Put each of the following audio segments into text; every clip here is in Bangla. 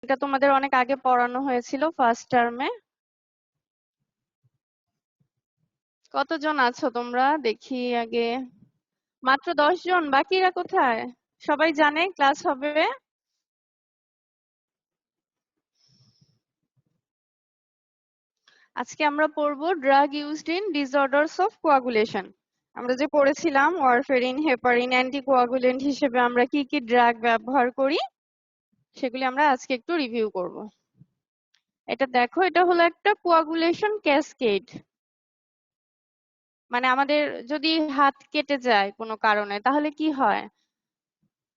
এটা তোমাদের অনেক আগে পড়ানো হয়েছিল ফার্স্ট টার্মে। কতজন আছো তোমরা দেখি আগে? মাত্র 10 জন, বাকিরা কোথায়? সবাই জানে ক্লাস হবে। আজকে আমরা পড়বো drug used in disorders of coagulation. আমরা যে পড়েছিলাম ওয়ারফেরিন, হেপারিন অ্যান্টিকোয়াগুলেন্ট হিসেবে আমরা কি কি ড্রাগ ব্যবহার করি সেগুলি আমরা আজকে একটু রিভিউ করব। এটা দেখো, এটা হলো একটা কোয়াগুলেশন ক্যাসকেড। মানে আমাদের যদি হাত কেটে যায় কোনো কারণে তাহলে কি হয়?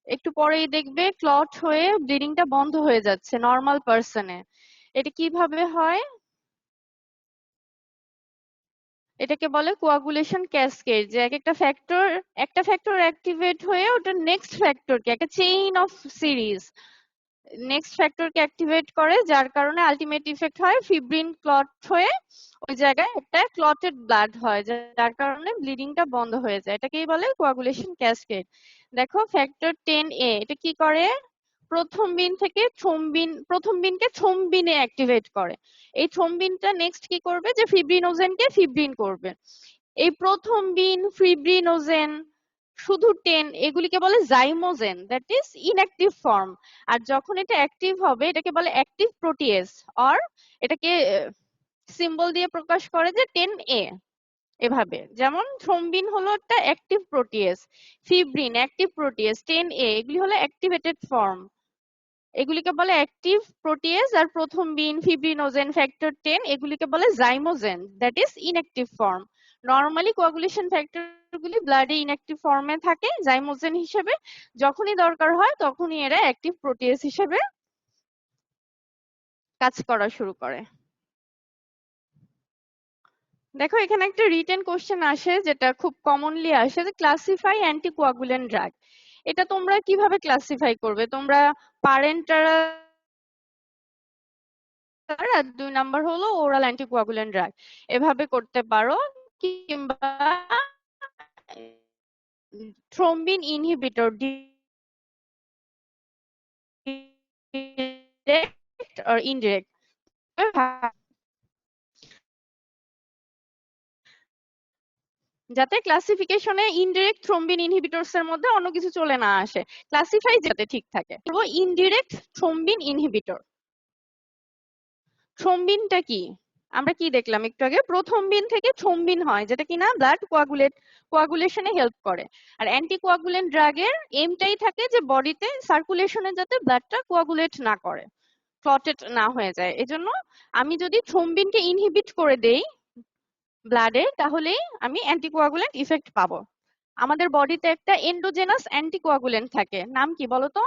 একটু পরেই দেখবে ক্লট হয়ে ব্লিডিংটা বন্ধ হয়ে যাচ্ছে নর্মাল পার্সনে। এটা কিভাবে হয়? এটাকে বলে কোয়াগুলেশন ক্যাসকেড, যে একটা ফ্যাক্টর অ্যাক্টিভেট হয়ে ওটা নেক্সট ফ্যাক্টরকে, একটা চেইন অফ সিরিজ নেক্সট ফ্যাক্টরকে অ্যাক্টিভেট করে, যার কারণে আলটিমেট ইফেক্ট হয় ফিব্রিন ক্লট হয়ে ওই জায়গায় একটা ক্লটেড ব্লাড হয়, যার কারণে ব্লিডিংটা বন্ধ হয়ে যায়। এটাকেই বলে কোয়াগুলেশন ক্যাসকেড। দেখো ফ্যাক্টর 10A এটা কি করে? প্রথম বিনকে থ্রম্বিনে অ্যাক্টিভেট করে। এই থ্রম্বিনটা নেক্সট কি করবে? যে ফিব্রিনোজেনকে ফিব্রিন করবে। এই প্রথম বিন, ফিব্রিনোজেন, শুধু 10 এগুলিকে বলে zymogen, that is inactive form. আর যখন এটা অ্যাক্টিভ হবে এটাকে বলে অ্যাক্টিভ প্রোটিয়েজ, অর এটাকে সিম্বল দিয়ে প্রকাশ করে যে 10A। এভাবে, যেমন থ্রম্বিন হলো একটা active protease, fibrin active protease, 10A এগুলি হলো অ্যাক্টিভেটেড ফর্ম। এগুলিকে বলে অ্যাক্টিভ প্রোটিয়েজ। আর প্রথম বিন, ফিব্রিনোজেন, ফ্যাক্টর 10 এগুলিকে বলে zymogen, that is inactive form. Normally coagulation ফ্যাক্টরগুলি ব্লাডে ইনঅ্যাক্টিভ ফর্মে থাকে জাইমোজেন হিসেবে। যখনই দরকার হয় তখনই এরা অ্যাক্টিভ প্রোটিয়েজ হিসেবে কাজ করা শুরু করে। দেখো এখানে একটা রিটেন কোশ্চেন আসে, যেটা খুব কমনলি আসে, যে ক্লাসিফাই অ্যান্টিকোয়াগুলেন্ট ড্রাগ। এটা তোমরা কিভাবে ক্লাসিফাই করবে? তোমরা পারেন্টারা আর 2 নাম্বার হলো ওরাল অ্যান্টিকোয়াগুলেন্ট ড্রাগ, এভাবে করতে পারো। কিংবা থ্রম্বিন ইনহিবিটর, ডিরেক্ট আর ইনডিরেক্ট। যাতে ক্লাসিফিকেশনে ইনডিরেক্ট থ্রম্বিন ইনহিবিটরস এর মধ্যে অন্য কিছু চলে না আসে, ক্লাসিফাই যাতে ঠিক থাকে। Indirect thrombin inhibitor. থ্রম্বিনটা কি? আমরা কি দেখলাম একটু আগে? প্রথম বিন থেকে থ্রম্বিন হয়, যেটা কিনা ব্লাড কোয়াগুলেশনে হেল্প করে। আর অ্যান্টিকোয়াগুলেন্ট ড্রাগের এমটাই থাকে যে বডিতে সার্কুলেশনে যাতে ব্লাডটা কোয়াগুলেট না করে, ক্লটেড না হয়ে যায়। এজন্য আমি যদি থ্রম্বিনকে ইনহিবিট করে দেই ব্লাডে, তাহলেই আমি অ্যান্টিকোয়াগুলেন্ট ইফেক্ট পাবো। আমাদের বডিতে একটা এন্ডোজেনাস অ্যান্টিকোয়াগুলেন্ট থাকে, নাম কি বলো তো?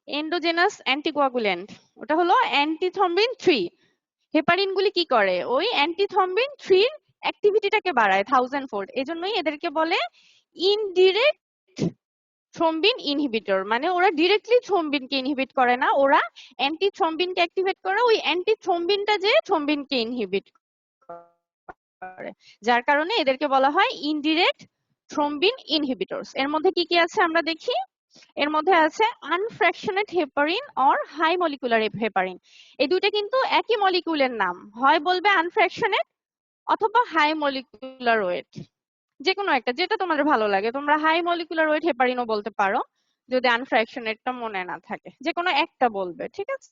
এন্ডোজেনাস অ্যান্টিকোয়াগুলেন্ট, ওটা হলো অ্যান্টিথ্রম্বিন 3। হেপারিন গুলি কি করে? ওই অ্যান্টিথ্রম্বিন 3 অ্যাক্টিভিটিটাকে বাড়ায় 1000 ফোল্ড। এজন্যই এদেরকে বলে ইনডিরেক্ট থ্রম্বিন ইনহিবিটর। মানে ওরা ডিরেক্টলি থ্রম্বিনকে ইনহিবিট করে না, ওরা অ্যান্টি থ্রম্বিনকে অ্যাক্টিভেট করে, ওই অ্যান্টি থ্রম্বিনটা যে থ্রম্বিনকে ইনহিবিট করে, যার কারণে এদেরকে বলা হয় ইনডিরেক্ট থ্রম্বিন ইনহিবিটরস। এর মধ্যে কি কি আছে আমরা দেখি। এর মধ্যে আছে unfractionated heparin or high molecular heparin. এই দুইটা কিন্তু একই মলিকুলের নাম, হয় বলবে আনফ্র্যাকশনেট অথবা হাই মলিকুলার ওয়েট, যে কোনো একটা, যেটা তোমাদের ভালো লাগে। তোমরা হাই মলিকুলার ওয়েট হেপারিনও বলতে পারো যদি আনফ্র্যাকশনেটটা মনে না থাকে, যে কোনো একটা বলবে, ঠিক আছে।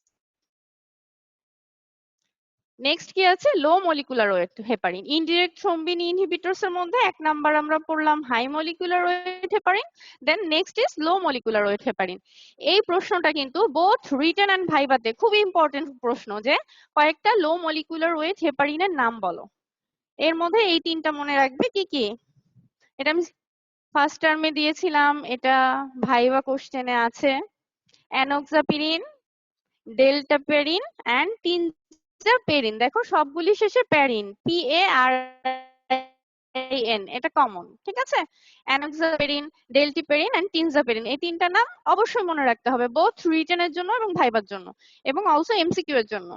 নেক্সট কি আছে? Low molecular weight heparin. Indirect thrombin inhibitors এর মধ্যে 1 নাম্বার আমরা পড়লাম high molecular weight heparin, then next is low molecular weight heparin. এই প্রশ্নটা কিন্তু বোথ রিটেন এন্ড ভাইভাতে খুব ইম্পর্টেন্ট প্রশ্ন, যে কয়েকটা লো মলিকুলার ওয়েট হেপারিনের নাম বলো। এর মধ্যে এই তিনটা মনে রাখবে। কি কি? এটা আমি ফার্স্ট টার্মে দিয়েছিলাম, এটা ভাইভা কোশ্চেনে আছে। অ্যানোক্সাপিরিন, ডেল্টাপেরিন এন্ড টিনজাপেরিন। দেখো সবগুলি শেষে প্যারিন, PARIN, এটা কমন, ঠিক আছে। অ্যানোক্সাপিরিন, ডেল্টিপেরিন এন্ড টিনজাপেরিন, এই তিনটা নাম অবশ্যই মনে রাখতে হবে, বোথ রিটেনের জন্য এবং ভাইবার জন্য, এবং অলসো MCQ এর জন্য।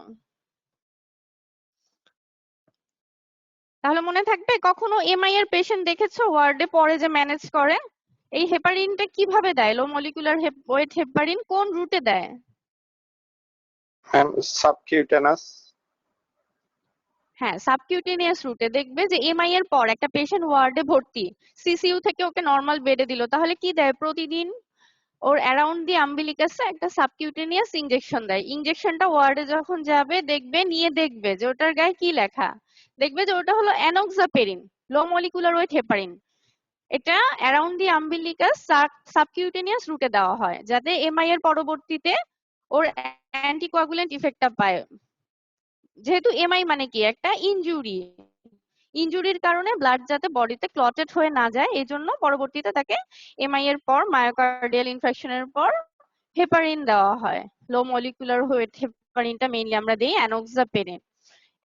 তাহলে মনে থাকবে। কখনো MI এর পেশেন্ট দেখেছো ওয়ার্ডে পরে যে ম্যানেজ করে? এই হেপারিনটা কিভাবে দেয়? লো মলিকুলার ওয়েট হেপারিন কোন রুটে দেয়? সাবকিউটেনাস। হ্যাঁ, সাবকিউটেনিয়াস রুটে। দেখবে যে এমআই এর পর একটা পেশেন্ট ওয়ার্ডে ভর্তি, সিসিইউ থেকে ওকে নর্মাল বেডে দিল, তাহলে কি দেয়? প্রতিদিন ওর অ্যারাউন্ড দি আম্বিলিকাসে একটা সাবকিউটেনিয়াস ইনজেকশন দেয়। ইনজেকশনটা ওয়ার্ডে যখন যাবে দেখবে যে ওটার গায়ে কি লেখা। দেখবে যে ওটা হলো অ্যানোক্সাপেরিন, লো মলিকুলার ওয়েট হেপারিন। এটা অ্যারাউন্ড দি আম্বিলিকাস সাবকিউটেনিয়াস রুটে দেওয়া হয়, যাতে এমআই এর পরবর্তীতে ওর অ্যান্টিকোয়াগুলেন্ট ইফেক্টটা পায়। যেহেতু এমআই মানে কি? একটা ইনজুরি। ইনজুরির কারণে ব্লাড যাতে বডিতে ক্লটেড হয়ে না যায়, এই জন্য পরবর্তীতে তাকে এমআই এর পর, মায়োকার্ডিয়াল ইনফেকশনের পর হেপারিন দেওয়া হয়। লো মলিকুলার ওয়েট হেপারিনটা মেইনলি আমরা দিই enoxaparin.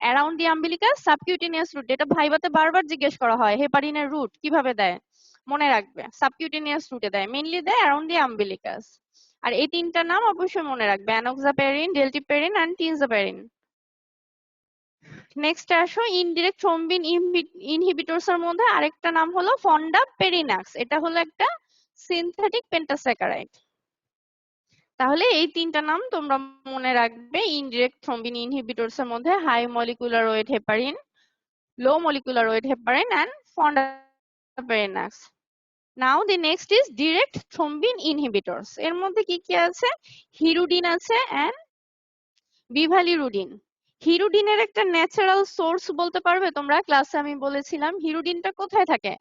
Around the umbilicus subcutaneous route, এটা ভাইবাতে বারবার জিজ্ঞেস করা হয়, হেপারিনের রুট কিভাবে দেয়? মনে রাখবে, সাবকিউটেনিয়াস রুটে দেয়, মেইনলি দেয় অ্যারাউন্ড দি আম্বিলিকাস। আর এই তিনটা নাম অবশ্যই মনে রাখবে, অ্যানোক্সাপেরিন, ডেল্টিপেরিন এন্ড টিনজাপেরিন। নেক্সট আসো, ইনডিরেক্ট থ্রম্বিন ইনহিবিটরস এর মধ্যে আরেকটা নাম হলো ফন্ডাপেরিনাক্স। এটা হলো একটা সিনথেটিক পেন্টাস্যাকারাইড। তাহলে এই তিনটা নাম তোমরা মনে রাখবে। ইনডিরেক্ট থ্রম্বিন ইনহিবিটরস এর মধ্যে high molecular weight heparin, low molecular weight heparin and fondaparinux. Now the next is direct thrombin inhibitors. এর মধ্যে কি কি আছে? হিরুডিন আছে এন্ড বিভালিরুডিন। হিরুডিনের একটা ন্যাচারাল সোর্স বলতে পারবে তোমরা? ক্লাসে আমি বলেছিলাম হিরুডিনটা কোথায় থাকে?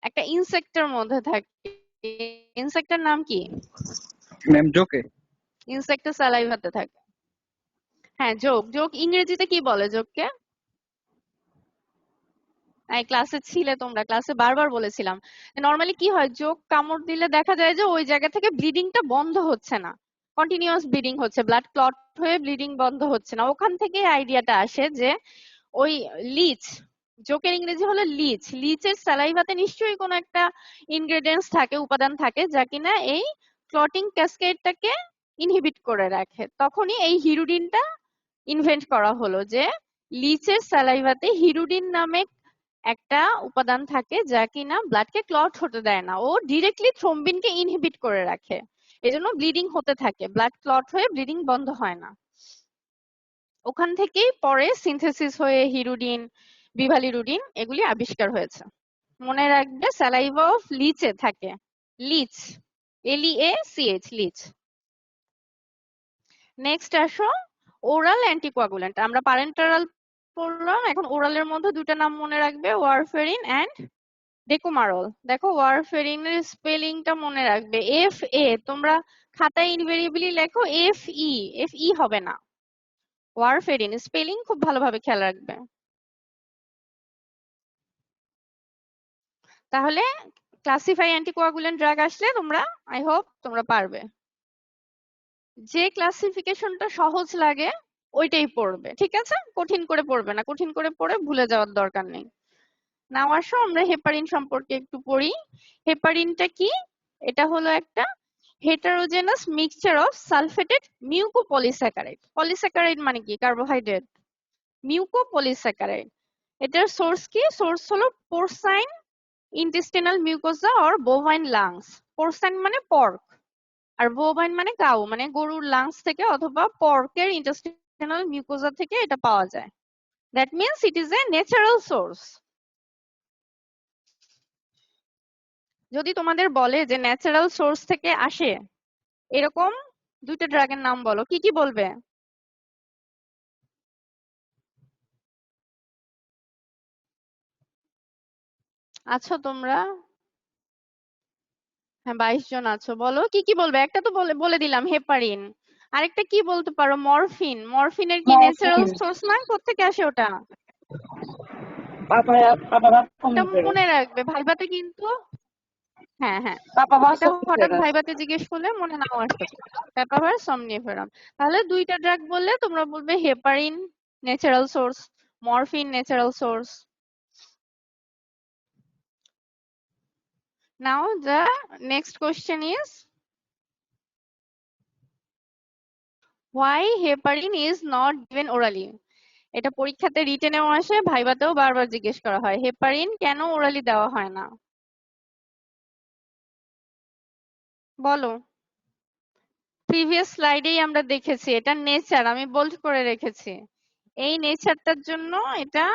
একটা ইনসেক্টের মধ্যে থাকে। ইনসেক্টের নাম কি? ম্যাম জোকে। ইনসেক্টের স্যালাইভাতে থাকে। হ্যাঁ, জোক। জোক ইংরেজিতে কি বলে জোককে? এই ক্লাসে ছিলে তোমরা, ক্লাসে বারবার বলেছিলাম। নরমালি কি হয়, জোক কামড় দিলে দেখা যায় যে ওই জায়গা থেকে ব্লিডিংটা বন্ধ হচ্ছে না, কন্টিনিউয়াস ব্লিডিং হচ্ছে, ব্লাড ক্লট হয়ে ব্লিডিং বন্ধ হচ্ছে না। ওখান থেকে আইডিয়াটা আসে যে ওই লিচ, জোকের ইংরেজি হলো লিচ, লিচের স্যালাইভাতে নিশ্চয়ই কোনো একটা ইনগ্রেডিয়েন্টস থাকে, উপাদান থাকে, যা কিনা এই ক্লটিং ক্যাসকেডটাকে ইনহিবিট করে রাখে। তখনই এই হিরুডিনটা ইনভেন্ট করা হলো, যে লিচের স্যালাইভাতে হিরুডিন নামে একটা উপাদান থাকে যা কিনা ব্লাডকে ক্লট হতে দেয় না, ও ডিরেক্টলি থ্রম্বিনকে ইনহিবিট করে রাখে। এজন্য ব্লিডিং হতে থাকে, ব্লাড ক্লট হয়ে ব্লিডিং বন্ধ হয় না। ওখান থেকেই পরে সিনথেসিস হয়ে হিরুডিন, বিভালিরুডিন এগুলি আবিষ্কার হয়েছে। মনে রাখবে, স্যালাইভা অফ লিচে থাকে, লিচ, LEACH, লিচ। নেক্সট আসো, ওরাল অ্যান্টিকোয়াগুলেন্ট। আমরা প্যারেন্টারাল পড়লাম, এখন ওরালের মধ্যে দুটো নাম মনে রাখবে, ওয়ারফেরিন এন্ড ডেকুমারল। দেখো ওয়ারফেরিনের স্পেলিংটা মনে রাখবে, FA। তোমরা খাতায় ইনভেরিয়েবলি লেখো FE, FE হবে না। ওয়ারফেরিন স্পেলিং খুব ভালোভাবে খেয়াল রাখবে। তাহলে ক্লাসিফাই অ্যান্টিকোয়াগুলেন্ট ড্রাগ আসলে তোমরা, আই হোপ তোমরা পারবে। যে ক্লাসিফিকেশনটা সহজ লাগে ওইটাই পড়বে, ঠিক আছে? কঠিন করে পড়বে না, কঠিন করে পড়ে ভুলে যাওয়ার দরকার নেই। নাও আসো আমরা হেপারিন সম্পর্কে একটু পড়ি। হেপারিনটা কি? এটা হলো একটা heterogeneous mixture of sulphated mucopolysaccharide. Polysaccharide মানে কি? কার্বোহাইড্রেট। মিউকোপলিস্যাকারাইড। এটার সোর্স কি? সোর্স হলো পোরসাইন intestinal mucosa or bovine lungs. পোরসাইন মানে পর্ক, আর বোভাইন মানে কাউ, মানে গরুর লাংস থেকে অথবা পর্কের ইন্টেস্টিনাল মিউকোজা থেকে এটা পাওয়া যায়। That means it is a natural source. যদি তোমাদের বলে যে ন্যাচারাল সোর্স থেকে আসে, এরকম দুইটা ড্রাগের নাম বলো, কি কি বলবে? আছো তোমরা? হ্যাঁ, 22 জন আছো, বলো কি কি বলবে। একটা তো বলে বলে দিলাম, হেপারিন। আরেকটা কি বলতে পারো? মরফিন। মরফিনের কি ন্যাচারাল মরফিন। সোর্স না? কোত্থেকে আসে ওটা? পাপায়া এটা সমিফেরাস। মনে রাখবে, ভাইবাতে কিন্তু। হ্যাঁ হ্যাঁ, পাপায়া এটা হঠাৎ সমিফেরাস। ভাইবাতে জিজ্ঞেস করলে মনে নাও আসতে পারে। পেপাভার সমনিফেরাম। তাহলে দুইটা ড্রাগ বললে তোমরা বলবে heparin natural source, morphine natural source. Now the next question is why heparin is not given orally? এটা পরীক্ষাতে রিটেনেও আসে, ভাইবাতেও বারবার জিজ্ঞেস করা হয়, হেপারিন কেন ওরালি দেওয়া হয় না? বলো। প্রিভিয়াস স্লাইডেই আমরা দেখেছি এটা নেচার, আমি বোল্ড করে রেখেছি। এই নেচারটার জন্য এটা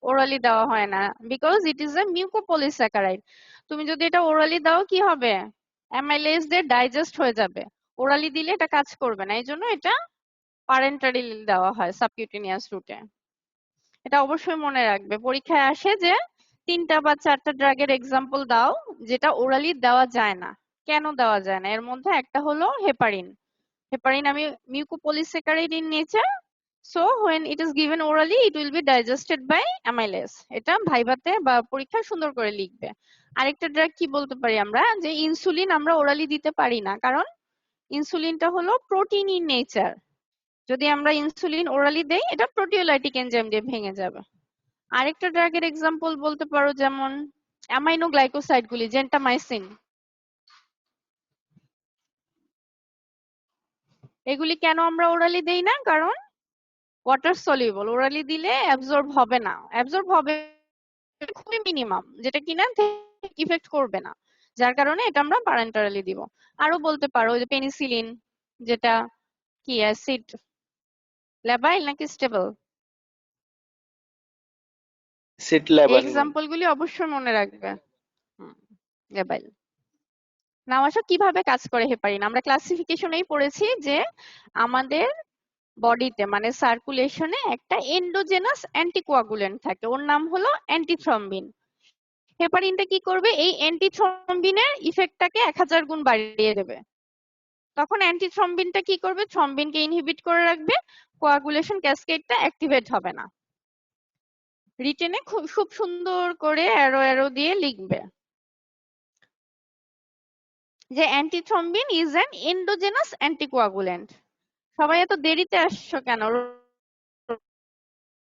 ওরালি দেওয়া হয় না, because it is a mucopolysaccharide. তুমি যদি এটা ওরালি দাও কি হবে? অ্যামাইলেজ দিয়ে ডাইজেস্ট হয়ে যাবে। ওরালি দিলে এটা কাজ করবে না, এই জন্য এটা পারেন্টারি দেওয়া হয় সাবকিউটেনিয়াস রুটে। এটা অবশ্যই মনে রাখবে, পরীক্ষায় আসে যে 3টা বা 4টা ড্রাগের এক্সাম্পল দাও যেটা ওরালি দেওয়া যায় না। কেন দেওয়া যায় না? এর মধ্যে একটা হলো হেপারিন। হেপারিন আমি mucopolysaccharides in nature, so when it is given orally it will be digested by amylase। এটা ভাইভাতে বা পরীক্ষায় সুন্দর করে লিখবে। আরেকটা ড্রাগ কি বলতে পারি আমরা, যে ইনসুলিন আমরা ওরালি দিতে পারি না, কারণ ইনসুলিনটা হলো প্রোটিন ইন নেচার। যদি আমরা ইনসুলিন ওরালি দেই এটা প্রোটিওলাইটিক এনজাইম দিয়ে ভেঙে যাবে। আরেকটা ড্রাগের এক্সাম্পল বলতে পারো যেমন অ্যামাইনো গ্লাইকোসাইড গুলি, জেন্টামাইসিন। এগুলি কেন আমরা ওরালি দেই না? কারণ ওয়াটার সলিউবল, ওরালি দিলে অ্যাবজর্ব হবে না, অ্যাবজর্ব হবে খুবই মিনিমাম, যেটা কিনা ইফেক্ট করবে না, যার কারণে এটা আমরা প্যারেন্টারালি দিব। আরো বলতে পারো যে পেনিসিলিন, যেটা কি অ্যাসিড ল্যাবাইল নাকি স্টেবল, সিট এই লেভেল ম্যাম। এক্সাম্পল গুলি অবশ্যই মনে রাখবে। ল্যাবাইল। নাও আসো কিভাবে কাজ করে হেপারিন। আমরা ক্লাসিফিকেশনেই পড়েছি যে আমাদের বডিতে মানে সার্কুলেশনে একটা এন্ডোজেনাস অ্যান্টিকোয়াগুলেন্ট থাকে, ওর নাম হলো অ্যান্টিথ্রম্বিন। হেপারিনটা কি করবে? এই অ্যান্টিথ্রম্বিনের ইফেক্টটাকে 1000 গুণ বাড়িয়ে দেবে। তখন অ্যান্টিথ্রম্বিনটা কি করবে? থ্রম্বিনকে ইনহিবিট করে রাখবে, কোয়াগুলেশন ক্যাসকেডটা অ্যাক্টিভেট হবে না। রিটেনে খুব সুন্দর করে অ্যারো অ্যারো দিয়ে লিখবে যে অ্যান্টিথ্রম্বিন ইজ অ্যান এন্ডোজেনাস অ্যান্টিকোয়াগুলেন্ট। সবাই এত দেরিতে আসছো কেন?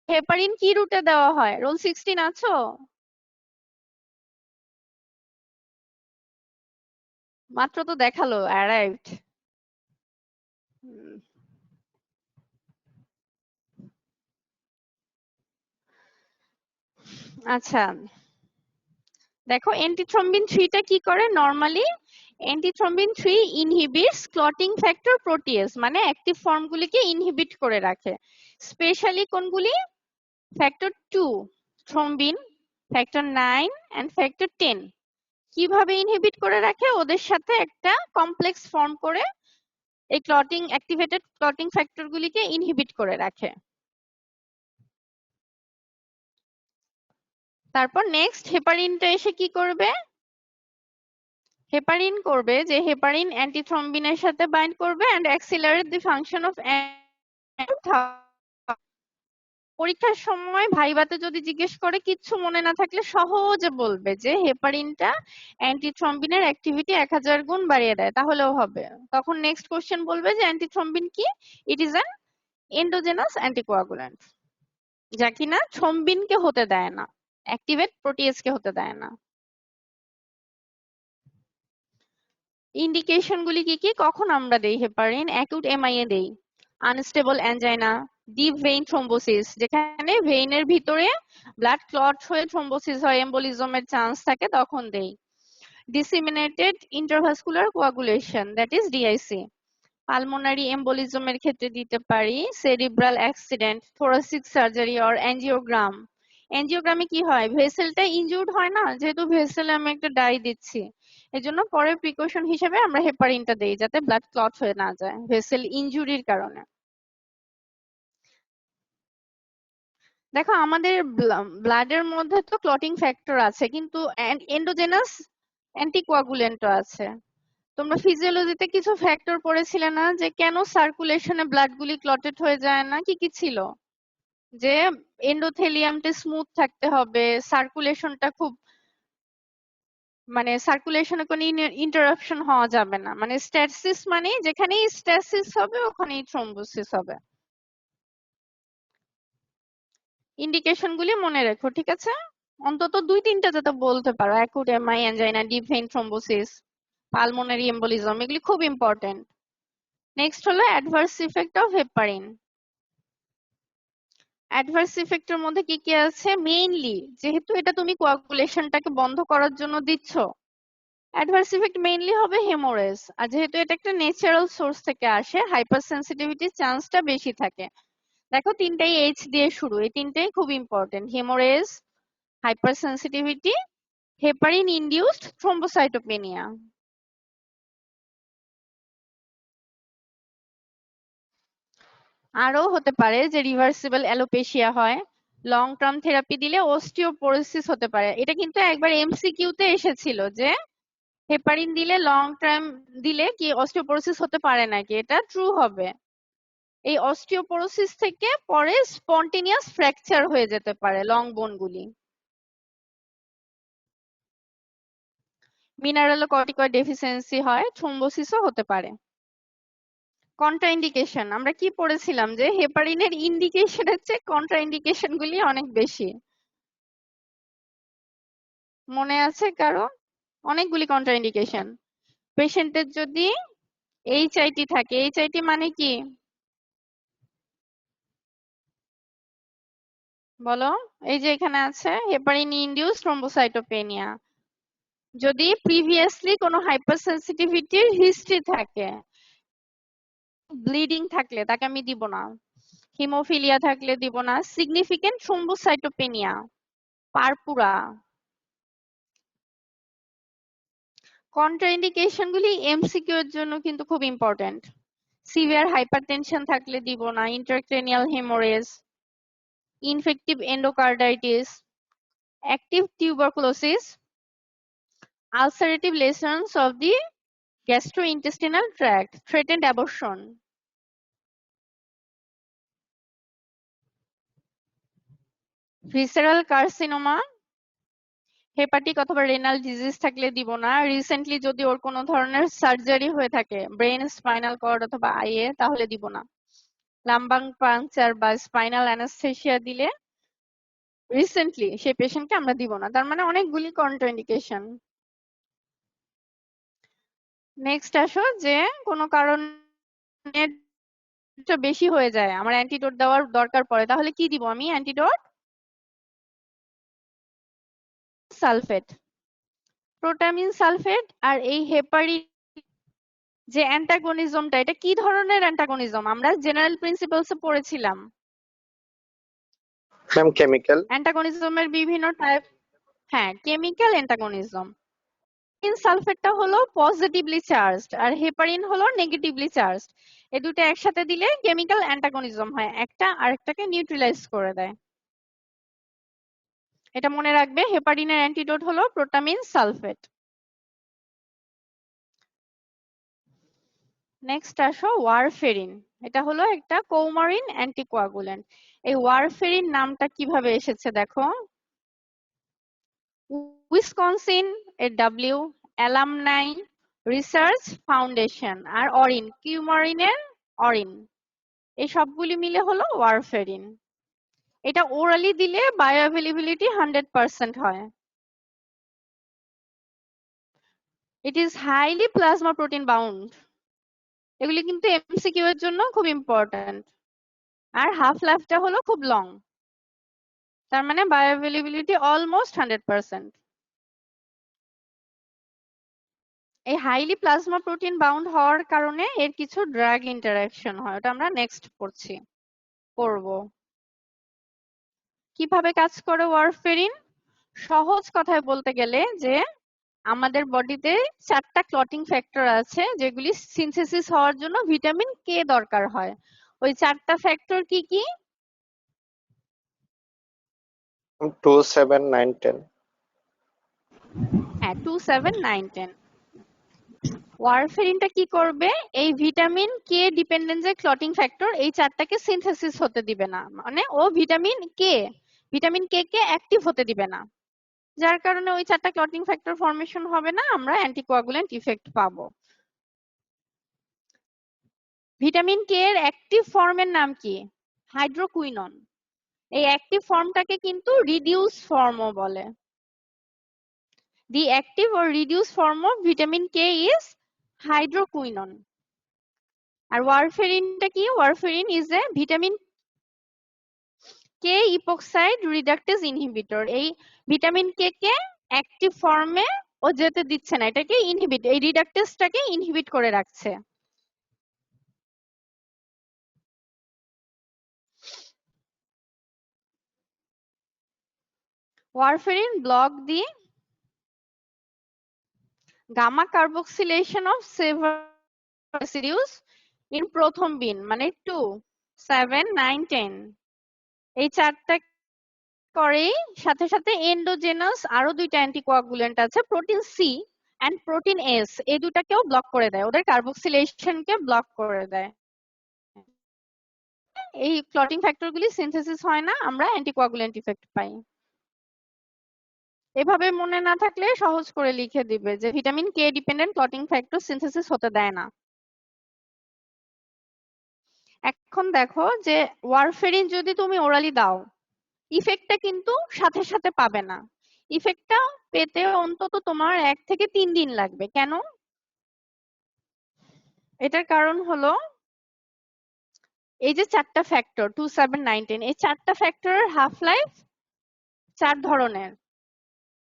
হেপারিন কি রুটে দেওয়া হয়? রোল 16 আছো? মাত্র তো দেখালো অ্যারাইভড। আচ্ছা, দেখো অ্যান্টিথ্রম্বিন 3 টা কি করে normally? Antithrombin 3 inhibits clotting factor protease, মানে অ্যাক্টিভ ফর্ম গুলিকে ইনহিবিট করে রাখে। স্পেশালি কোনগুলি? Factor 2, thrombin, factor 9 and factor 10। কিভাবে ইনহিবিট করে রাখে? ওদের সাথে একটা কমপ্লেক্স ফর্ম করে এই ক্লটিং অ্যাক্টিভেটেড ক্লটিং ফ্যাক্টর গুলিকে ইনহিবিট করে রাখে। তারপর নেক্সট হেপারিনটা এসে কি করবে? হেপারিন করবে যে হেপারিন অ্যান্টিথ্রম্বিনের সাথে বাইন্ড করবে and accelerate the function of. পরীক্ষার সময় ভাইভাতে যদি জিজ্ঞেস করে কিচ্ছু মনে না থাকলে সহজে বলবে যে হেপারিনটা অ্যান্টিথ্রম্বিনের অ্যাক্টিভিটি 1000 গুণ বাড়িয়ে দেয়, তাহলেও হবে। তখন নেক্সট কোশ্চেন বলবে যে অ্যান্টিথ্রম্বিন কি? It is an endogenous anticoagulant, যা কিনা থ্রম্বিনকে হতে দেয় না, অ্যাক্টিভেট প্রোটিয়েজকে হতে দেয় না। ইন্ডিকেশন গুলি কি কি? কখন আমরা দেই হেপারিন? অ্যাকিউট এমআইএ দেই, unstable angina, deep vein thrombosis, যেখানে ভেইনের ভিতরে ব্লাড ক্লট হয়ে থ্রোম্বোসিস হয়, এম্বোলিজমের চান্স থাকে, তখন দেই। Disseminated intervascular coagulation, that is DIC. Pulmonary এম্বোলিজমের ক্ষেত্রে দিতে পারি, cerebral accident, thoracic surgery or angiogram. অ্যাঞ্জিওগ্রামে কি হয়? ভেসেলটা ইনজুর্ড হয় না, যেহেতু ভেসেলে আমি একটা ডাই দিচ্ছি, এজন্য পরের প্রিকশন হিসেবে আমরা হেপারিনটা দেই যাতে ব্লাড ক্লট হয়ে না যায় ভেসেল ইনজুরির কারণে। দেখো আমাদের ব্লাডের মধ্যে তো ক্লটিং ফ্যাক্টর আছে, কিন্তু এন্ডোজেনাস অ্যান্টিকোয়াগুলেন্টও আছে। তোমরা ফিজিওলজিতে কিছু ফ্যাক্টর পড়েছিলে না যে কেন সার্কুলেশনে ব্লাড গুলি ক্লটেড হয়ে যায় না? কি কি ছিল? যে এন্ডোথেলিয়ামটা স্মুথ থাকতে হবে, সার্কুলেশনটা খুব মানে সার্কুলেশনে কোনো ইন্টারাপশন হওয়া যাবে না, মানে স্ট্যাসিস মানে যেখানেই স্ট্যাসিস হবে ওখানেই থ্রম্বোসিস হবে। ইন্ডিকেশন গুলি মনে রেখো, ঠিক আছে? অন্তত 2-3টা যাতে বলতে পারো, acute MI angina, deep vein thrombosis, pulmonary embolism, এগুলি খুব ইম্পর্টেন্ট। নেক্সট হলো adverse effect of heparin. Adverse ইফেক্টের মধ্যে কি কি আছে? মেইনলি যেহেতু এটা তুমি কোয়াগুলেশনটাকে বন্ধ করার জন্য দিচ্ছ, অ্যাডভার্স ইফেক্ট মেইনলি হবে হেমোরেজ, আর যেহেতু এটা একটা ন্যাচারাল সোর্স থেকে আসে হাইপার সেন্সিটিভিটির চান্সটা বেশি থাকে। দেখো তিনটাই এইচ দিয়ে শুরু, এই তিনটাই খুব important: haemorrhage, hyper sensitivity, heparin induced thrombocytopenia. আরো হতে পারে যে রিভার্সিবল অ্যালোপেশিয়া হয়, লং টার্ম থেরাপি দিলে অস্টিওপোরোসিস হতে পারে। এটা কিন্তু একবার এমসিকিউ তে এসেছিল যে হেপারিন দিলে লং টার্ম দিলে কি অস্টিওপোরোসিস হতে পারে নাকি, এটা ট্রু হবে। এই অস্টিওপোরোসিস থেকে পরে স্পন্টেনিয়াস ফ্র্যাকচার হয়ে যেতে পারে লং বোনগুলি। মিনারেলোকর্টিকয়েড ডেফিসিয়েন্সি হয়, থ্রোম্বোসিসও হতে পারে। কন্ট্রাইন্ডিকেশন আমরা কি পড়েছিলাম যে হেপারিনের ইন্ডিকেশনের চেয়ে কন্ট্রাইন্ডিকেশন গুলি অনেক বেশি, মনে আছে কারো? অনেকগুলি কন্ট্রাইন্ডিকেশন। পেশেন্টের যদি এইচআইটি থাকে, এইচআইটি মানে কি বলো? এই যে এখানে আছে হেপারিন ইনডিউসড থ্রোম্বোসাইটোপেনিয়া। যদি প্রিভিয়াসলি কোনো হাইপারসেনসিটিভিটির হিস্ট্রি থাকে, ব্লিডিং থাকলে তাকে আমি দিব না, হিমোফিলিয়া থাকলে দিব না, সিগনিফিকেন্ট থ্রোম্বোসাইটোপেনিয়া, পারপুরা। কন্ট্রাইন্ডিকেশন গুলি এমসিকিউ এর জন্য কিন্তু খুব ইম্পর্টেন্ট। সিভিয়ার হাইপারটেনশন থাকলে দিব না, intracranial haemorrhage, infective endocarditis, active tuberculosis, ulcerative lesions of the gastrointestinal tract, threatened abortion. Visceral carcinoma, hepatic অথবা রেনাল ডিজিজ থাকলে দিব না। রিসেন্টলি যদি ওর কোনো ধরনের সার্জারি হয়ে থাকে ব্রেন, স্পাইনাল কর্ড অথবা আইয়ে, তাহলে দিব না। লাম্বাং পাংচার বা স্পাইনাল অ্যানাস্থেসিয়া দিলে রিসেন্টলি সেই পেশেন্টকে আমরা দিব না। তার মানে অনেকগুলি কন্ট্রাইন্ডিকেশন। নেক্সট আসো যে কোনো কারণে বেশি হয়ে যায়, আমার অ্যান্টিডোট দেওয়ার দরকার পড়ে, তাহলে কি দিব আমি? Antidote sulphate, protamine sulphate. আর এই হেপারিন যে অ্যান্টাগনিজমটা, এটা কি ধরনের অ্যান্টাগনিজম? আমরা জেনারেল প্রিন্সিপালসে পড়েছিলাম ম্যাম কেমিক্যাল। অ্যান্টাগনিজমের বিভিন্ন টাইপ। হ্যাঁ, কেমিক্যাল অ্যান্টাগনিজম। সালফেটটা হলো পজিটিভলি চার্জড আর হেপারিন হলো নেগেটিভলি চার্জড। এই দুটো একসাথে দিলে কেমিক্যাল অ্যান্টাগনিজম হয়, একটা আরেকটাকে নিউট্রালাইজ করে দেয়। এটা মনে রাখবে, হেপারিনের অ্যান্টিডোট হলো প্রোটামিন সালফেট। নেক্সট আসো ওয়ারফেরিন। এটা হলো একটা কৌমারিন অ্যান্টিকোয়াগুল্যান্ট। এই ওয়ারফেরিন নামটা কিভাবে এসেছে দেখো। উইসকনসিন এর ডাব্লিউ, অ্যালামনাই রিসার্চ ফাউন্ডেশন, আর অরিন, কিউমারিনের অরিন, এই সবগুলি মিলে হলো ওয়ারফেরিন। এটা ওরালি দিলে বায়োঅ্যাভেলেবিলিটি 100% হয়। It is highly plasma protein bound. এগুলি কিন্তু এমসিকিউ এর জন্য খুব ইম্পর্টেন্ট। আর হাফ লাইফটা হলো খুব লং, তার মানে বায়োঅ্যাভেলেবিলিটি অলমোস্ট 100%। এই হাইলি প্লাজমা প্রোটিন বাউন্ড হওয়ার কারণে এর কিছু ড্রাগ ইন্টারঅ্যাকশন হয়, ওটা আমরা নেক্সট পড়ব। কিভাবে কাজ করে ওয়ারফেরিন? সহজ কথায় বলতে গেলে যে আমাদের বডিতে 4টা ক্লটিং ফ্যাক্টর আছে যেগুলি সিনথেসিস হওয়ার জন্য ভিটামিন কে দরকার হয়। ওই 4টা ফ্যাক্টর কি কি? 2, 7, 9, 10। হ্যাঁ, 2, 7, 9, 10। ওয়ারফেরিনটা কি করবে? এই ভিটামিন কে ডিপেন্ডেন্ট যে ক্লটিং ফ্যাক্টর, এই 4টাকে সিনথেসিস হতে দিবে না, মানে ও ভিটামিন কে কে অ্যাক্টিভ হতে দিবে না, যার কারণে ওই 4টা ক্লটিং ফ্যাক্টর ফর্মেশন হবে না, আমরা অ্যান্টিকোয়াগুলেন্ট ইফেক্ট পাবো। ভিটামিন কে এর অ্যাক্টিভ ফর্মের নাম কি? হাইড্রোকুইনন। এই অ্যাক্টিভ ফর্মটাকে কিন্তু রিডিউস ফর্মও বলে। The active or reduced form of vitamin K is hydroquinone. আর ওয়ারফেরিনটা কি? Warfarin is a vitamin K epoxide reductase inhibitor. এই ভিটামিন K কে অ্যাক্টিভ ফর্মে ও যেতে দিচ্ছে না, এটাকে ইনহিবিট, এই রিডাকটেসটাকে ইনহিবিট করে রাখছে। Warfarin block the gamma carboxylation of several residues in prothrombin, মানে 2, 7, 9, 10 এই চারটা করেই সাথে সাথে এন্ডোজেনাস আরো দুইটা অ্যান্টিকোয়াগুলেন্ট আছে, protein C and protein S, এই দুটাকেও ব্লক করে দেয়, ওদের কার্বক্সিলেশনকে ব্লক করে দেয়। এই ক্লটিং ফ্যাক্টরগুলি সিনথেসিস হয় না, আমরা অ্যান্টিকোয়াগুলেন্ট ইফেক্ট পাই। এভাবে মনে না থাকলে সহজ করে লিখে দিবে যে vitamin K dependent clotting factor synthesis হতে দেয় না। এখন দেখো যে ওয়ারফেরিন যদি তুমি ওরালি দাও, ইফেক্টটা কিন্তু সাথে সাথে পাবে না, ইফেক্টটা পেতে অন্তত তোমার 1 থেকে 3 দিন লাগবে। কেন? এটার কারণ হলো এই যে চারটা ফ্যাক্টর 2, 7, 9, 10, এই চারটা ফ্যাক্টরের হাফ লাইফ 4 ধরনের।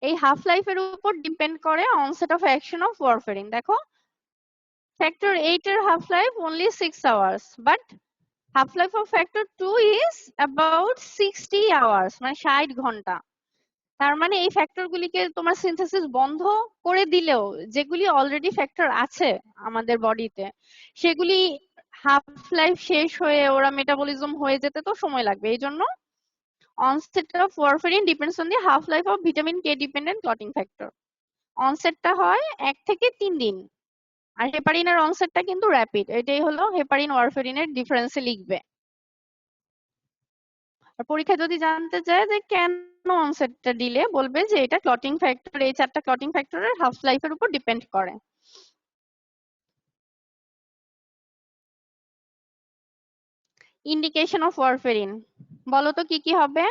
এই হাফ লাইফের উপর ডিপেন্ড করে onset of action of warfarin. দেখো ফ্যাক্টর 8 এর half life only 6 hours, but half life of factor 2 is about 60 hours, মানে 60 ঘন্টা। তার মানে এই ফ্যাক্টরগুলিকে তোমার সিনথেসিস বন্ধ করে দিলেও যেগুলি অলরেডি ফ্যাক্টর আছে আমাদের বডিতে, সেগুলি হাফ লাইফ শেষ হয়ে ওরা মেটাবলিজম হয়ে যেতে তো সময় লাগবে। এই জন্য onset of warfarin depends on the half life of vitamin K dependent clotting factor. অনসেটটা হয় 1 থেকে 3 দিন, আর হেপারিনের অনসেটটা কিন্তু র্যাপিড। এটাই হলো হেপারিন ওয়ারফেরিনের ডিফারেন্সে লিখবে। আর পরীক্ষা যদি জানতে চায় যে কেন অনসেটটা দিলে, বলবে যে এটা ক্লটিং ফ্যাক্টর, এই চারটা ক্লটিং ফ্যাক্টরের হাফ লাইফের উপর ডিপেন্ড করে। ইন্ডিকেশন অফ ওয়ারফেরিন বলো তো কি কি হবে?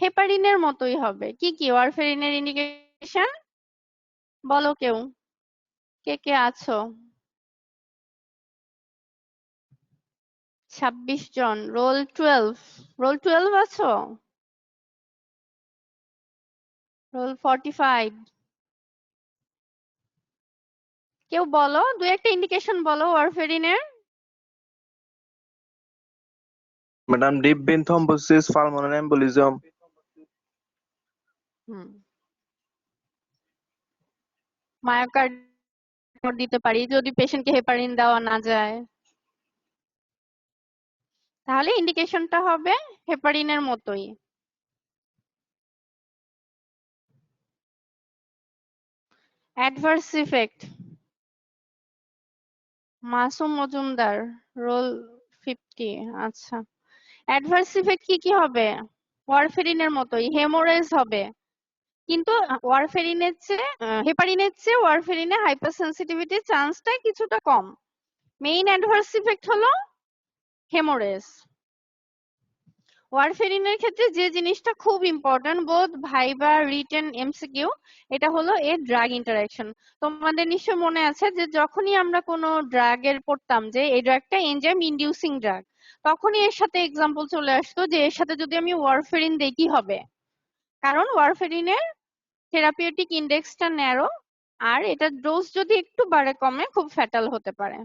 হেপারিনের মতোই হবে। কি কি ওয়ারফেরিনের ইন্ডিকেশন বলো কেউ, কে কে আছো? 26 জন, রোল 12, রোল 12 আছো? রোল 45, কেউ বলো, দুই একটা ইন্ডিকেশন বলো ওয়ারফেরিনের। Madam deep vein thrombosis, pulmonary embolism. মায়োকার্ড দিতে পারি যদি পেশেন্টকে হেপারিন দেওয়া না যায়, তাহলে ইন্ডিকেশনটা হবে হেপারিনের মতোই। Adverse effect, Masum Majumdar, roll 50। আচ্ছা, অ্যাডভার্স ইফেক্ট কি কি হবে? ওয়ারফেরিনের মতোই, হেমোরেজ হবে, কিন্তু ওয়ারফেরিনের চেয়ে হেপারিনের চেয়ে ওয়ারফেরিনে হাইপারসেনসিটিভিটির চান্সটা কিছুটা কম। মেইন অ্যাডভার্স ইফেক্ট হলো হেমোরেজ। ওয়ারফেরিনের ক্ষেত্রে যে জিনিসটা খুব important both viva written MCQ, এটা হলো এর ড্রাগ ইন্টারঅ্যাকশন। তোমাদের নিশ্চয় মনে আছে যে যখনই আমরা কোনো ড্রাগের পড়তাম যে এই ড্রাগটা এনজাইম ইনডিউসিং ড্রাগ, তখনই এর সাথে এক্সাম্পল চলে আসতো যে এর সাথে যদি আমি ওয়ারফেরিন দিই কি হবে, কারণ ওয়ারফেরিনের থেরাপিউটিক ইন্ডেক্সটা ন্যারো, আর এটা ডোজ যদি একটু বাড়ে কমে খুব ফ্যাটাল হতে পারে।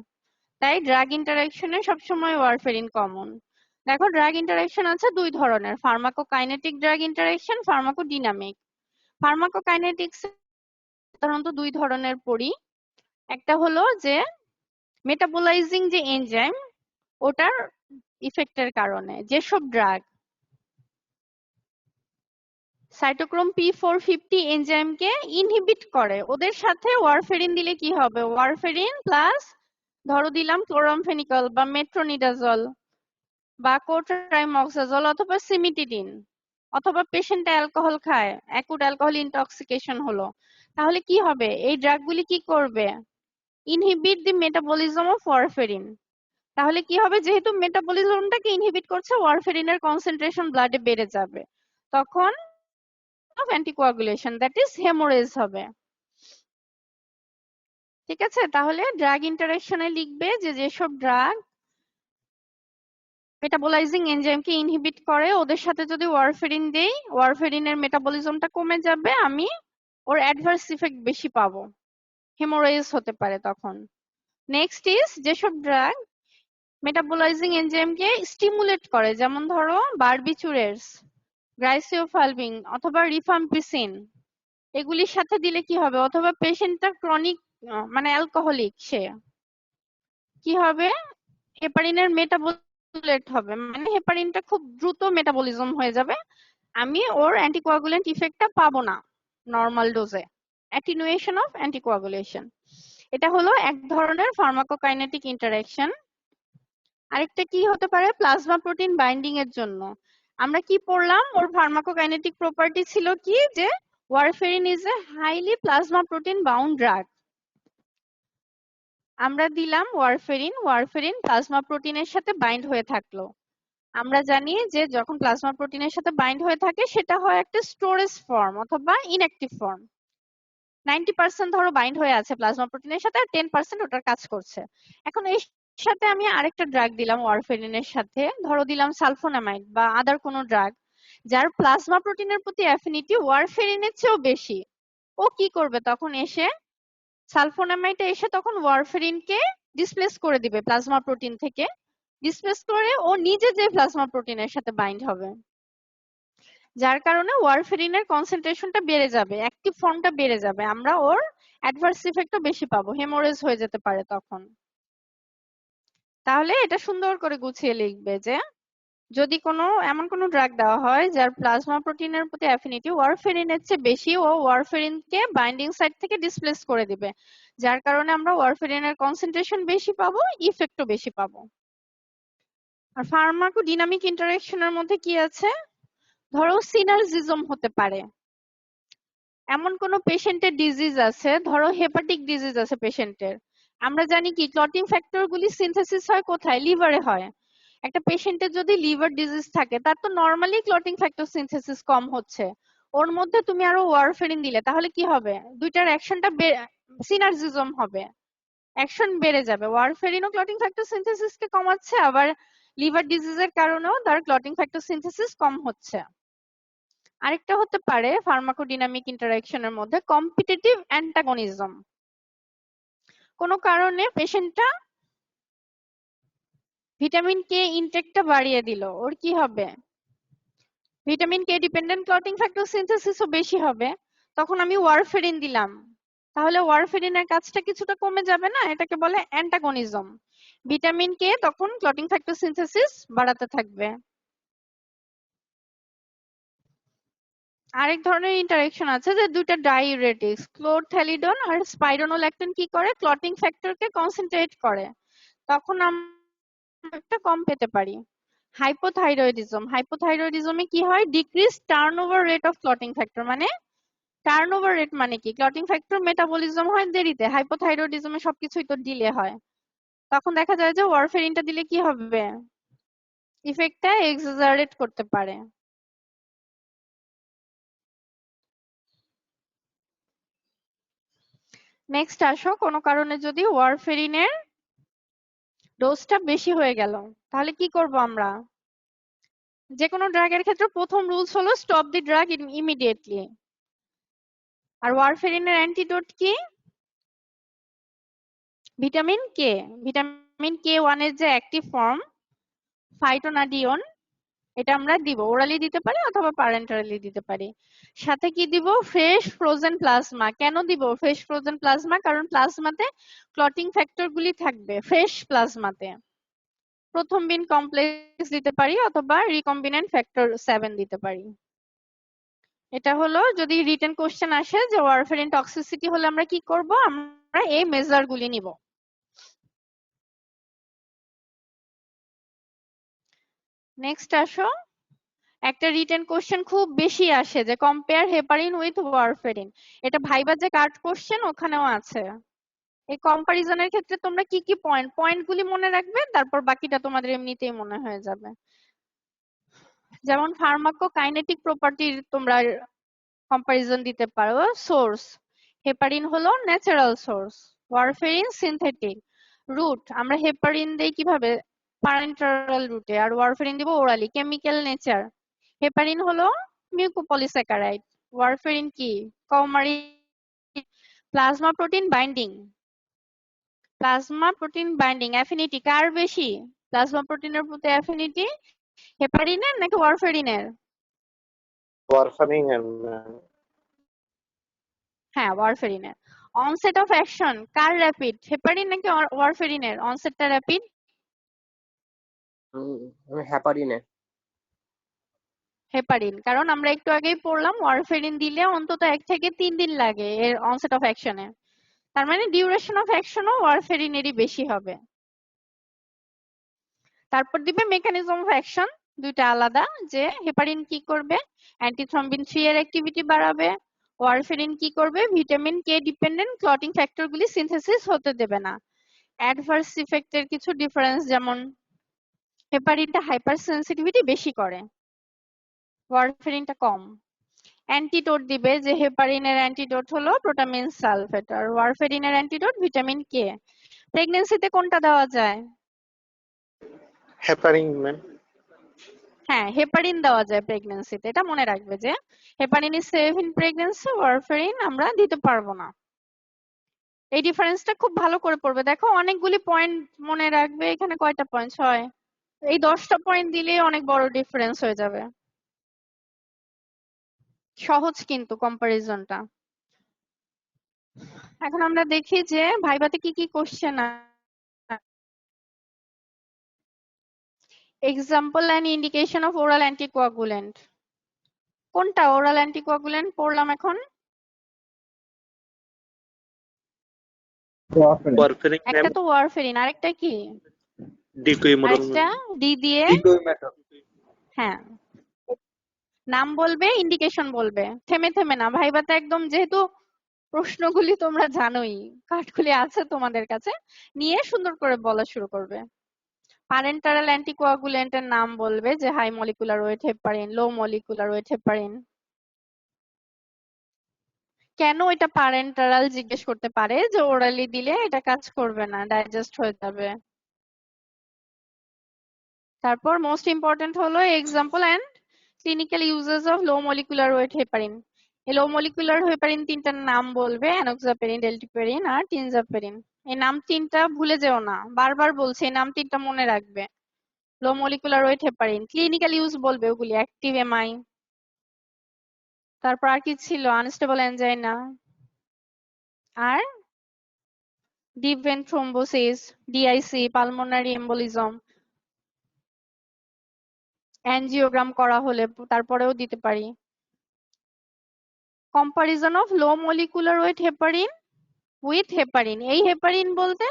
তাই ড্রাগ ইন্টারঅ্যাকশনে সবসময় ওয়ারফেরিন কমন। দেখো ড্রাগ ইন্টারঅ্যাকশন আছে দুই ধরনের, ফার্মাকোকাইনেটিক ড্রাগ ইন্টারঅ্যাকশন, ফার্মাকোডিনামিক। ফার্মাকোকাইনেটিক্স সাধারণত দুই ধরনের পড়ি। একটা হলো যে মেটাবোলাইজিং যে এনজাইম, ওটার ইফেক্টের কারণে যেসব ড্রাগ সাইটোক্রোম P450 এনজাইমকে ইনহিবিট করে, ওদের সাথে ওয়ারফেরিন দিলে কি হবে? ওয়ারফেরিন প্লাস ধরো দিলাম ক্লোরামফেনিকল বা মেট্রোনিডাজল বা কোট্রাইমক্সাজল অথবা সিমিটিডিন, অথবা পেশেন্ট অ্যালকোহল খায়, অ্যাকুট অ্যালকোহল ইনটক্সিকেশন হলো, তাহলে কি হবে? এই ড্রাগগুলি কি করবে? Inhibit the metabolism of warfarin. তাহলে কি হবে? যেহেতু মেটাবলিজমটাকে ইনহিবিট করছে, ওয়ারফেরিনের কনসেন্ট্রেশন ব্লাডে বেড়ে যাবে, তখন of anticoagulation, that is haemorrhage হবে। ঠিক আছে, তাহলে ড্রাগ ইন্টারঅ্যাকশনে লিখবে যে যেসব ড্রাগ মেটাবোলাইজিং এনজাইমকে ইনহিবিট করে, ওদের সাথে যদি ওয়ারফেরিন দেই, ওয়ারফেরিনের মেটাবলিজমটা কমে যাবে, আমি ওর অ্যাডভার্স ইফেক্ট বেশি পাবো, হেমোরেজ হতে পারে তখন। নেক্সট ইজ যেসব ড্রাগ মেটাবোলাইজিং এনজাইমকে স্টিমুলেট করে, যেমন ধরো বারবিচুরেটস, গ্লাইসিওফালভিন অথবা রিফাম্পিসিন, এগুলির সাথে দিলে কি হবে, অথবা পেশেন্টটা ক্রনিক মানে অ্যালকোহলিক, সে কি হবে, হেপারিনের মেটাবোলেট হবে, মানে হেপারিনটা খুব দ্রুত মেটাবলিজম হয়ে যাবে, আমি ওর অ্যান্টিকোয়াগুলেন্ট ইফেক্টটা পাবো না নর্মাল ডোজে। অ্যাটিনুয়েশন অফ অ্যান্টিকোয়াগুলেশন, এটা হলো এক ধরনের ফার্মাকোকাইনেটিক ইন্টারঅ্যাকশন। আরেকটা কি হতে পারে, প্লাজমা প্রোটিন বাইন্ডিং এর জন্য। আমরা কি পড়লাম, ওর ফার্মাকোকাইনেটিক প্রপার্টি ছিল কি, যে warfarin is a highly plasma protein bound drug. আমরা দিলাম ওয়ারফেরিন, ওয়ারফেরিন প্লাজমা প্রোটিনের সাথে বাইন্ড হয়ে থাকলো। আমরা জানি যে যখন প্লাজমা প্রোটিনের সাথে বাইন্ড হয়ে থাকে সেটা হয় একটা স্টোরেজ ফর্ম অথবা ইনঅ্যাক্টিভ ফর্ম। 90% ধরো বাইন্ড হয়ে আছে প্লাজমা প্রোটিনের সাথে, আর 10% ওটার কাজ করছে। এখন এর সাথে আমি আরেকটা ড্রাগ দিলাম ওয়ারফেরিনের সাথে, ধরো দিলাম সালফোনামাইড বা আদার কোনো ড্রাগ, যার প্লাজমা প্রোটিনের প্রতি অ্যাফিনিটি ওয়ারফেরিনের চেয়েও বেশি। ও কি করবে তখন, এসে সালফোনামাইডে এসে তখন ওয়ারফেরিনকে ডিসপ্লেস করে দিবে প্লাজমা প্রোটিন থেকে, ডিসপ্লেস করে ও নিজে যে প্লাজমা প্রোটিনের সাথে বাইন্ড হবে, যার কারণে ওয়ারফেরিনের কনসেন্ট্রেশনটা বেড়ে যাবে, অ্যাক্টিভ ফর্মটা বেড়ে যাবে, আমরা ওর অ্যাডভার্স ইফেক্টও বেশি পাবো, হেমোরেজ হয়ে যেতে পারে তখন। তাহলে এটা সুন্দর করে গুছিয়ে লিখবে যে যদি কোনো এমন কোনো ড্রাগ দেওয়া হয় যার প্লাজমা প্রোটিনের প্রতি অ্যাফিনিটি ওয়ারফেরিনের চেয়ে বেশি, ও ওয়ারফেরিনকে বাইন্ডিং সাইট থেকে ডিসপ্লেস করে দিবে, যার কারণে আমরা ওয়ারফেরিনের কনসেন্ট্রেশন বেশি পাবো, ইফেক্টও বেশি পাবো। আর ফার্মাকোডিনামিক ইন্টারঅ্যাকশনের মধ্যে কি আছে, ধরো সিনার্জিজম হতে পারে। এমন কোন পেশেন্টের ডিজিজ আছে, ধরো হেপাটিক ডিজিজ আছে পেশেন্টের, আমরা জানি কি ক্লটিং ফ্যাক্টর গুলি সিনথেসিস হয় কোথায়, লিভারে হয়। একটা পেশেন্টের যদি লিভার ডিজিজ থাকে, তার তো নরমালি ক্লটিং ফ্যাক্টর সিনথেসিস কম হচ্ছে, ওর মধ্যে তুমি আরো ওয়ারফেরিন দিলে তাহলে কি হবে, দুইটার অ্যাকশনটা সিনার্জিজম হবে, অ্যাকশন বেড়ে যাবে, ওয়ারফেরিনও ক্লটিং ফ্যাক্টর সিনথেসিস কে কমাচ্ছে, আবার লিভার ডিজিজের কারণেও তার ক্লটিং ফ্যাক্টর সিনথেসিস কম হচ্ছে। আরেকটা হতে পারে ফার্মাকোডিনামিক ইন্টারঅ্যাকশনের মধ্যে কম্পিটিটিভ অ্যান্টাগনিজম। কোনো কারণে পেশেন্টটা ভিটামিন কে ইনটেকটা বাড়িয়ে দিল, ওর কি হবে, vitamin K dependent clotting factor সিনথেসিসও বেশি হবে, তখন আমি ওয়ারফেরিন দিলাম, তাহলে ওয়ারফেরিনের কাজটা কিছুটা কমে যাবে না, এটাকে বলে অ্যান্টাগনিজম। ভিটামিন কে তখন ক্লটিং ফ্যাক্টর সিনথেসিস বাড়াতে থাকবে। আরেক ধরনের ইন্টারেকশন আছে যে দুইটা ডাইউরেটিক্স, ক্লোরথ্যালিডন আর স্পাইরোনোল্যাকটিন কি করে, ক্লটিং ফ্যাক্টরকে কনসেন্ট্রেট করে, তখন আমরা একটা কম পেতে পারি। হাইপোথাইরয়েডিজম, হাইপোথাইরয়েডিজমে কি হয়, decrease turnover rate of clotting factor, মানে টার্নওভার রেট মানে কি, ক্লটিং ফ্যাক্টর মেটাবলিজম হয় দেরিতে, হাইপোথাইরয়েডিজমে সবকিছুই তো ডিলে হয়, তখন দেখা যায় যে ওয়ারফেরিনটা দিলে কি হবে, ইফেক্টটা এক্সাজারেট করতে পারে। নেক্সট আসো, কোনো কারণে যদি ওয়ারফেরিনের ডোজটা বেশি হয়ে গেল, তাহলে কি করব আমরা, যে কোনো ড্রাগের ক্ষেত্রে প্রথম রুলস হলো স্টপ দি ড্রাগ ইমিডিয়েটলি। আর ওয়ারফেরিনের অ্যান্টিডোট কি, ভিটামিন কে, ভিটামিন কে 1 এর যে অ্যাক্টিভ ফর্ম ফাইটোনাডিয়ন, এটা আমরা দিব, ওরালি দিতে পারি অথবা প্যারেন্টারালি দিতে পারি। সাথে কি দিব, ফ্রেশ ফ্রোজেন প্লাজমা। কেন দিব ফ্রেশ ফ্রোজেন প্লাজমা, কারণ প্লাজমাতে ক্লটিং ফ্যাক্টর গুলি থাকবে ফ্রেশ প্লাজমাতে। প্রথম বিন কমপ্লেক্স দিতে পারি অথবা রিকম্বিনেন্ট ফ্যাক্টর 7 দিতে পারি। এটা হলো যদি রিটেন কোশ্চেন আসে যে ওয়ারফেরিন টক্সিসিটি হলে আমরা কি করব, আমরা এই মেজার গুলি নিব। নেক্সট আসো, একটা রিটেন কোশ্চেন খুব বেশি আসে যে কম্পেয়ার হেপারিন উইথ ওয়ারফেরিন, এটা ভাইবা যে কাট কোশ্চেন ওখানেও আছে। এই কম্পারিজনের ক্ষেত্রে তোমরা কি কি পয়েন্ট গুলি মনে রাখবে, তারপর বাকিটা তোমাদের এমনিতেই মনে হয়ে যাবে। যেমন ফার্মাকোকাইনেটিক প্রপার্টির তোমরা কম্পারিজন দিতে পারো। সোর্স, হেপারিন হলো natural source, warfarin synthetic. Route, আমরা হেপারিন দেই কিভাবে, প্যারেন্টারাল রুটে, আর ওয়ারফেরিন দিব ওরালি। কেমিক্যাল নেচার, হেপারিন হলো মিউকোপলিস্যাকারাইড, ওয়ারফেরিন কি? Coumarin plasma protein binding. Plasma protein binding affinity কার বেশি? প্লাজমা প্রোটিনের প্রতি অ্যাফিনিটি হেপারিনের নাকি ওয়ারফেরিনের? warfarin and হ্যাঁ, ওয়ারফেরিনের। অনসেট অফ অ্যাকশন কার র্যাপিড? হেপারিন নাকি ওয়ারফেরিনের? অনসেটটা র্যাপিড? হ্যাপারিনে। হেপারিন, কারণ আমরা একটু আগেই পড়লাম ওয়ারফেরিন দিলে অন্তত 1 থেকে 3 দিন লাগে এর অনসেট অফ অ্যাকশনে। তার মানে ডিউরেশন অফ অ্যাকশনও ওয়ারফেরিনেরই বেশি হবে। তারপর দিবে মেকানিজম অফ অ্যাকশন, দুইটা আলাদা, যে হেপারিন কি করবে? অ্যান্টিথ্রম্বিন 3 এর অ্যাক্টিভিটি বাড়াবে। ওয়ারফেরিন কি করবে? ভিটামিন কে ডিপেন্ডেন্ট ক্লটিং ফ্যাক্টরগুলি সিনথেসিস হতে দেবে না। অ্যাডভার্স ইফেক্টের কিছু ডিফারেন্স, যেমন হেপারিনটা হাইপার সেনসিটিভিটি বেশি করে, ওয়ারফেরিনটা কম। অ্যান্টিডোট দিবে, যে হেপারিনের অ্যান্টিডোট হলো প্রোটামিন সালফেট আর ওয়ারফেরিনের অ্যান্টিডোট ভিটামিন কে। প্রেগন্যান্সিতে কোনটা দেওয়া যায়? heparin ma'am. হ্যাঁ, হেপারিন দেওয়া যায় প্রেগন্যান্সিতে, এটা মনে রাখবে যে heparin is safe in pregnancy, warfarin আমরা দিতে পারবো না। এই ডিফারেন্সটা খুব ভালো করে পড়বে। দেখো অনেকগুলি পয়েন্ট মনে রাখবে, এখানে কয়টা পয়েন্ট? 6। এই 10টা পয়েন্ট দিলে অনেক বড় ডিফারেন্স হয়ে যাবে। সহজ কিন্তু কম্পারিজনটা। এখন আমরা দেখি যে ভাইভাতে কি কি question. Example and indication of oral anticoagulant. কোনটা ওরাল অ্যান্টিকোয়াগুলেন্ট পড়লাম এখন? warfarin, Warfarin একটা ma'am. তো ওয়ারফেরিন, আরেকটা কি? Dequimodal আরেকটা ডি দিয়ে। diquemetal, হ্যাঁ, নাম বলবে, ইন্ডিকেশন বলবে, থেমে থেমে না। ভাইভাতে একদম, যেহেতু প্রশ্নগুলি তোমরা জানোই, কাঠগুলি আছে তোমাদের কাছে, নিয়ে সুন্দর করে বলা শুরু করবে। প্যারেন্টারাল অ্যান্টিকোয়াগুলেন্টের নাম বলবে, যে high molecular weight heparin, low molecular weight heparin. কেন এটা প্যারেন্টারাল জিজ্ঞেস করতে পারে, যে ওরালি দিলে এটা কাজ করবে না, ডাইজেস্ট হয়ে যাবে। তারপর মোস্ট ইম্পর্টেন্ট হলো example and clinical uses of low molecular weight heparin. এই লো মলিকুলার হেপারিন তিনটার নাম বলবে, অ্যানোক্সাপেরিন, ডেল্টিপেরিন আর টিনজাপেরিন। এই নাম তিনটা ভুলে যেও না, বারবার বলছি এই নাম তিনটা মনে রাখবে। Low molecular weight heparin, clinical use বলবে ওগুলি, অ্যাক্টিভ এমআই। তারপর আর কি ছিল? আনস্টেবল অ্যানজাইনা আর deep vein thrombosis, DIC, pulmonary embolism, angiogram করা হলে তারপরেও দিতে পারি। Comparison of low molecular weight heparin with heparin. এই হেপারিন বলতে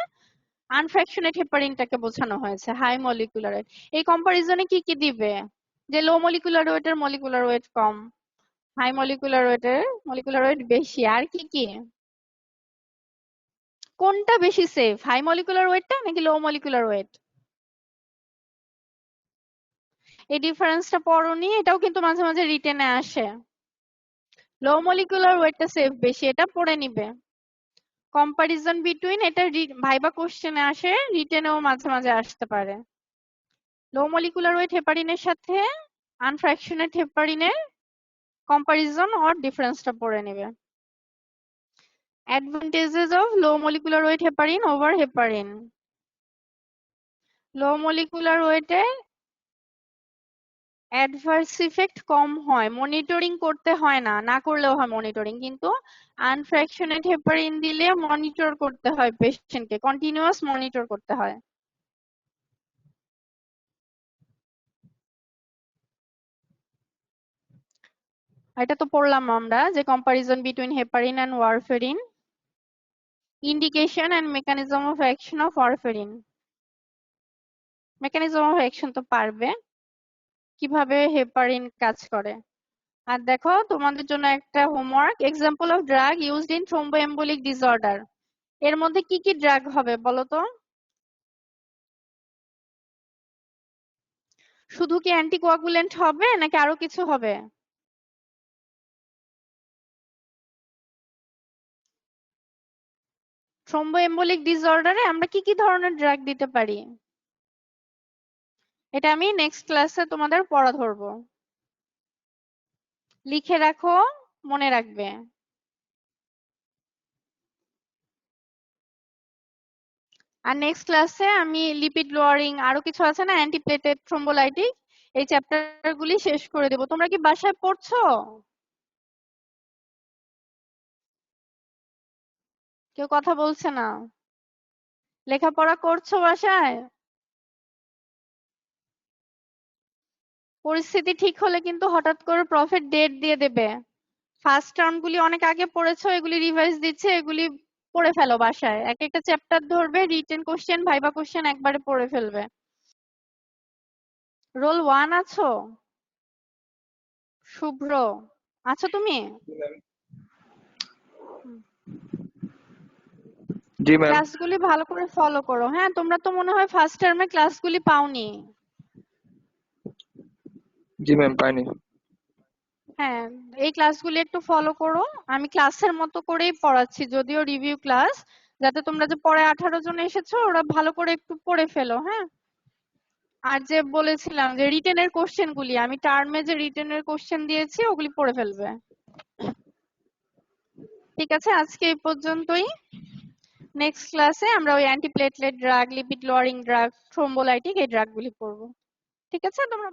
আনফ্র্যাকশনেট হেপারিনটাকে বোঝানো হয়েছে, হাই মলিকুলার ওয়েট। এই কম্পারিজনে কি কি দিবে? যে লো মলিকুলার ওয়েটের মলিকুলার ওয়েট কম, হাই মলিকুলার ওয়েটের মলিকুলার ওয়েট বেশি। আর কি কি? কোনটা বেশি সেফ, হাই মলিকুলার ওয়েটটা নাকি লো মলিকুলার ওয়েট? এই ডিফারেন্সটা পড়োনি, এটাও কিন্তু মাঝে মাঝে রিটেনে আসে। লো মলিকুলার ওয়েটটা সেফ বেশি, এটা পড়ে নিবে। কম্পারিজন বিটুইন, এটা ভাইবা কোশ্চেনে আসে, রিটেনেও মাঝে মাঝে আসতে পারে। লো মলিকুলার ওয়েট হেপারিনের সাথে আনফ্র্যাকশনেট হেপারিনের কম্পারিজন অর ডিফারেন্সটা পড়ে নেবে। Advantages of low molecular weight heparin over heparin. Low molecular ওয়েটে অ্যাডভার্স ইফেক্ট কম হয়, মনিটরিং করতে হয় না, না করলেও হয় মনিটরিং। কিন্তু আনফ্র্যাকশনেট হেপারিন দিলে মনিটর করতে হয়, পেশেন্টকে কন্টিনিউয়াস মনিটর করতে হয়। এটা তো পড়লাম আমরা, যে comparison between heparin and warfarin. Indication and mechanism of action of warfarin. Mechanism of action তো পারবে, কিভাবে হেপারিন কাজ করে। আর দেখো তোমাদের জন্য একটা homework, example of drug used in thromboembolic disorder. এর মধ্যে কি কি ড্রাগ হবে বলো তো? শুধু কি অ্যান্টিকোয়াগুলেন্ট হবে নাকি আরো কিছু হবে? থ্রোম্বোএম্বোলিক ডিসঅর্ডারে আমরা কি কি ধরনের ড্রাগ দিতে পারি? এটা আমি নেক্সট ক্লাসে তোমাদের পড়া ধরবো, লিখে রাখো। মনে রাখবে। আর নেক্সট ক্লাসে আমি লিপিড লোয়ারিং আরো কিছু আছে না, অ্যান্টিপ্লেটেড থ্রোম্বোলাইটিক, এই চ্যাপ্টার গুলি শেষ করে দেবো। তোমরা কি বাসায় পড়ছো? কেউ কথা বলছে না। লেখাপড়া করছো বাসায়? পরিস্থিতি ঠিক হলে কিন্তু হঠাৎ করে প্রফেট ডেট দিয়ে দেবে। ফার্স্ট টার্ম গুলি অনেক আগে পড়েছো, এগুলি রিভাইজ দিচ্ছে, এগুলি পড়ে ফেলো বাসায়। এক একটা চ্যাপ্টার ধরবে, রিটেন কোশ্চেন, ভাইবা কোশ্চেন একবারে পড়ে ফেলবে। রোল 1 আছো? শুভ্র আছো তুমি? জি ম্যাম। ক্লাসগুলি ভালো করে ফলো করো। হ্যাঁ, তোমরা তো মনে হয় ফার্স্ট টার্মে ক্লাসগুলি পাওনি। জি ম্যাম, পাইনি। হ্যাঁ, এই ক্লাসগুলি একটু ফলো করো। আমি ক্লাসের মতো করেই পড়াচ্ছি, যদিও রিভিউ ক্লাস, যাতে তোমরা যে পরে 18 জন এসেছো ওরা ভালো করে একটু পড়ে ফেলো। হ্যাঁ, আর যে বলেছিলাম যে রিটেনের কোশ্চেন গুলি, আমি টার্মে যে রিটেনের কোশ্চেন দিয়েছি ওগুলি পড়ে ফেলবে। ঠিক আছে, আজকে এই পর্যন্তই। নেক্সট ক্লাসে আমরা ওই antiplatelet drug, lipid lowering drug, thrombolytic এই ড্রাগগুলি পড়বো। ঠিক আছে, তোমরা